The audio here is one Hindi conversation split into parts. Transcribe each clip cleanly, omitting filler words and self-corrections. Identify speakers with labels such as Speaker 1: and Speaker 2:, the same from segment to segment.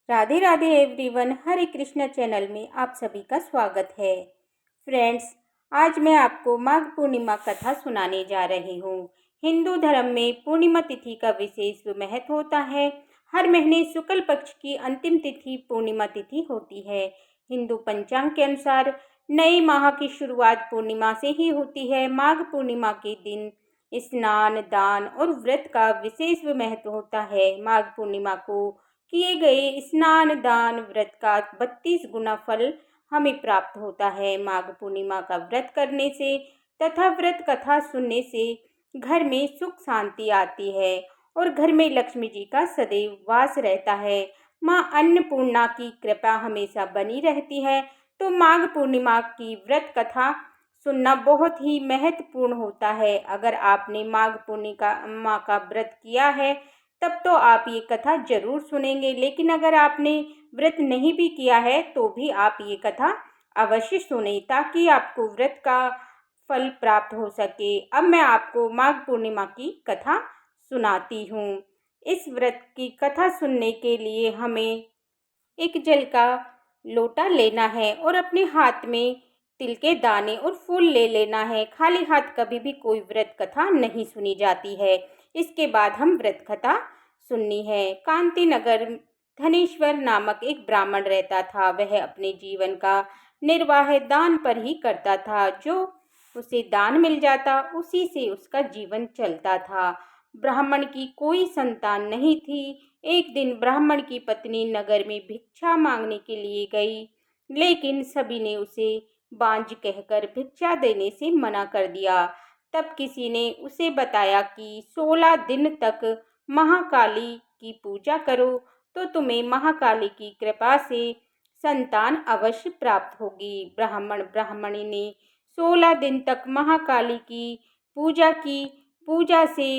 Speaker 1: राधे राधे एवरीवन, हरे कृष्णा चैनल में आप सभी का स्वागत है। फ्रेंड्स, आज मैं आपको माघ पूर्णिमा कथा सुनाने जा रही हूँ। हिंदू धर्म में पूर्णिमा तिथि का विशेष महत्व होता है। हर महीने शुक्ल पक्ष की अंतिम तिथि पूर्णिमा तिथि होती है। हिंदू पंचांग के अनुसार नए माह की शुरुआत पूर्णिमा से ही होती है। माघ पूर्णिमा के दिन स्नान, दान और व्रत का विशेष महत्व होता है। माघ पूर्णिमा को किए गए स्नान, दान, व्रत का 32 गुना फल हमें प्राप्त होता है। माघ पूर्णिमा का व्रत करने से तथा व्रत कथा सुनने से घर में सुख शांति आती है और घर में लक्ष्मी जी का सदैव वास रहता है। माँ अन्नपूर्णा की कृपा हमेशा बनी रहती है। तो माघ पूर्णिमा की व्रत कथा सुनना बहुत ही महत्वपूर्ण होता है। अगर आपने माघ पूर्णिमा का व्रत किया है तब तो आप ये कथा जरूर सुनेंगे, लेकिन अगर आपने व्रत नहीं भी किया है तो भी आप ये कथा अवश्य सुने ताकि आपको व्रत का फल प्राप्त हो सके। अब मैं आपको माघ पूर्णिमा की कथा सुनाती हूँ। इस व्रत की कथा सुनने के लिए हमें एक जल का लोटा लेना है और अपने हाथ में तिल के दाने और फूल ले लेना है। खाली हाथ कभी भी कोई व्रत कथा नहीं सुनी जाती है। इसके बाद हम व्रत कथा सुननी है। कांति नगर धनेश्वर नामक एक ब्राह्मण रहता था। वह अपने जीवन का निर्वाह दान पर ही करता था। जो उसे दान मिल जाता उसी से उसका जीवन चलता था। ब्राह्मण की कोई संतान नहीं थी। एक दिन ब्राह्मण की पत्नी नगर में भिक्षा मांगने के लिए गई, लेकिन सभी ने उसे बांझ कहकर भिक्षा देने से मना कर दिया। तब किसी ने उसे बताया कि 16 दिन तक महाकाली की पूजा करो तो तुम्हें महाकाली की कृपा से संतान अवश्य प्राप्त होगी। ब्राह्मण ब्राह्मणी ने 16 दिन तक महाकाली की पूजा की। पूजा से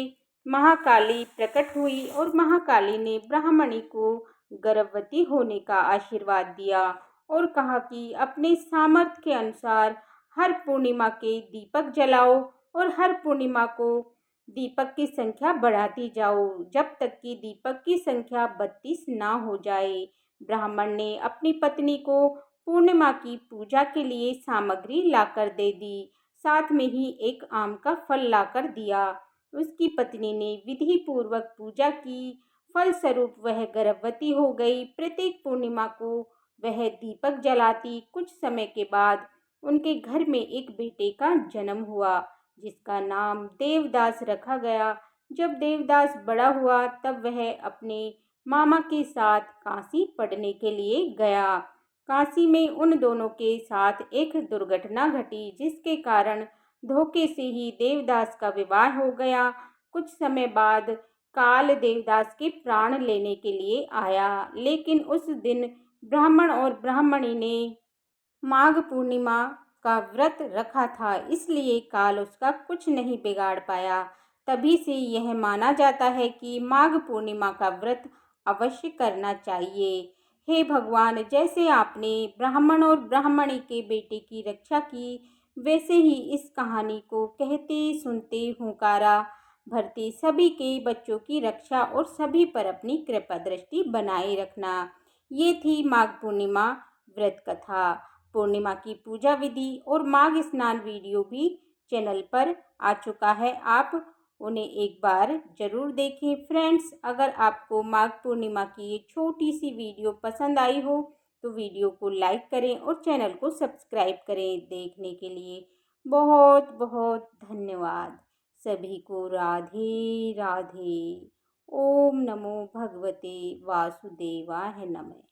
Speaker 1: महाकाली प्रकट हुई और महाकाली ने ब्राह्मणी को गर्भवती होने का आशीर्वाद दिया और कहा कि अपने सामर्थ्य के अनुसार हर पूर्णिमा के दीपक जलाओ और हर पूर्णिमा को दीपक की संख्या बढ़ाती जाओ जब तक कि दीपक की संख्या 32 ना हो जाए। ब्राह्मण ने अपनी पत्नी को पूर्णिमा की पूजा के लिए सामग्री लाकर दे दी, साथ में ही एक आम का फल लाकर दिया। उसकी पत्नी ने विधि पूर्वक पूजा की। फलस्वरूप वह गर्भवती हो गई। प्रत्येक पूर्णिमा को वह दीपक जलाती। कुछ समय के बाद उनके घर में एक बेटे का जन्म हुआ, जिसका नाम देवदास रखा गया। जब देवदास बड़ा हुआ तब वह अपने मामा के साथ काशी पढ़ने के लिए गया। काशी में उन दोनों के साथ एक दुर्घटना घटी, जिसके कारण धोखे से ही देवदास का विवाह हो गया। कुछ समय बाद काल देवदास के प्राण लेने के लिए आया, लेकिन उस दिन ब्राह्मण और ब्राह्मणी ने माघ पूर्णिमा का व्रत रखा था, इसलिए काल उसका कुछ नहीं बिगाड़ पाया। तभी से यह माना जाता है कि माघ पूर्णिमा का व्रत अवश्य करना चाहिए। हे भगवान, जैसे आपने ब्राह्मण और ब्राह्मणी के बेटे की रक्षा की, वैसे ही इस कहानी को कहते सुनते हुंकारा भरते सभी के बच्चों की रक्षा और सभी पर अपनी कृपा दृष्टि बनाए रखना। ये थी माघ पूर्णिमा व्रत कथा। पूर्णिमा की पूजा विधि और माघ स्नान वीडियो भी चैनल पर आ चुका है, आप उन्हें एक बार जरूर देखें। फ्रेंड्स, अगर आपको माघ पूर्णिमा की ये छोटी सी वीडियो पसंद आई हो तो वीडियो को लाइक करें और चैनल को सब्सक्राइब करें। देखने के लिए बहुत बहुत धन्यवाद। सभी को राधे राधे। ओम नमो भगवते वासुदेवाय नमः।